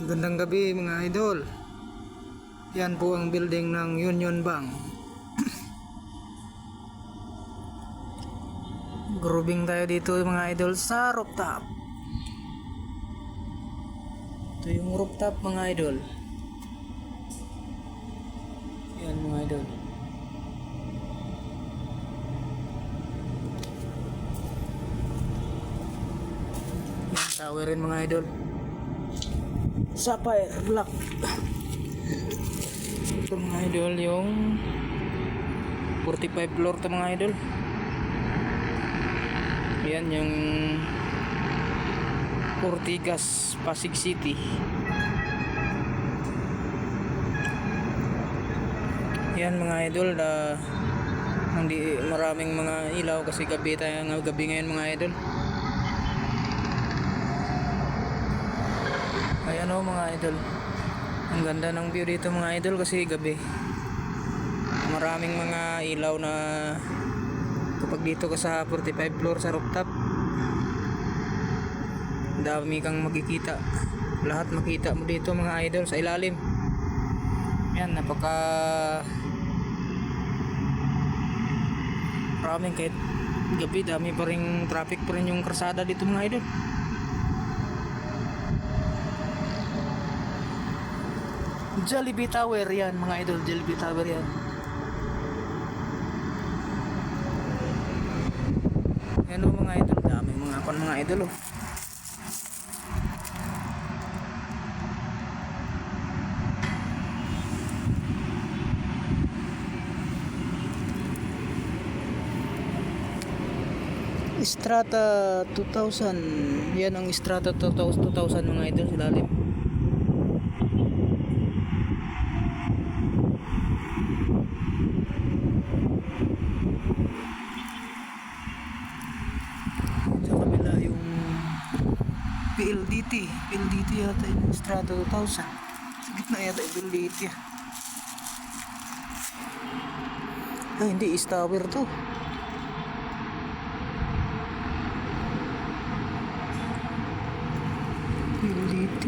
Magandang gabi mga idol. Yan po ang building ng Union Bank. Grouping tayo dito mga idol sa rooftop. Ito yung rooftop mga idol. Yan mga idol. Yan tower rin mga idol. Sapphire Black. Ito mga idol yung 45 floor to mga idol. Yan yung Ortigas, Pasig City. Yan mga idol, hindi maraming mga ilaw kasi gabi ngayon mga idol. Ayan o mga idol, ang ganda ng view dito mga idol kasi gabi. Maraming mga ilaw na kapag dito ka sa 45 floor sa rooftop, dami kang makikita. Lahat makita mo dito mga idol sa ilalim. Yan, napaka maraming, kahit gabi dami pa rin traffic pa rin yung karsada dito mga idol. Jollibee Tower yan mga idol, Jollibee Tower yan. Yan o mga idol, dami mga idol o. Strata 2000, yan ang Strata 2000 mga idol sa lalim. Sa kabila yung PLDT yata yung Strata 2000. Sa gitna yata yung PLDT. Hindi, East Tower to. PLDT.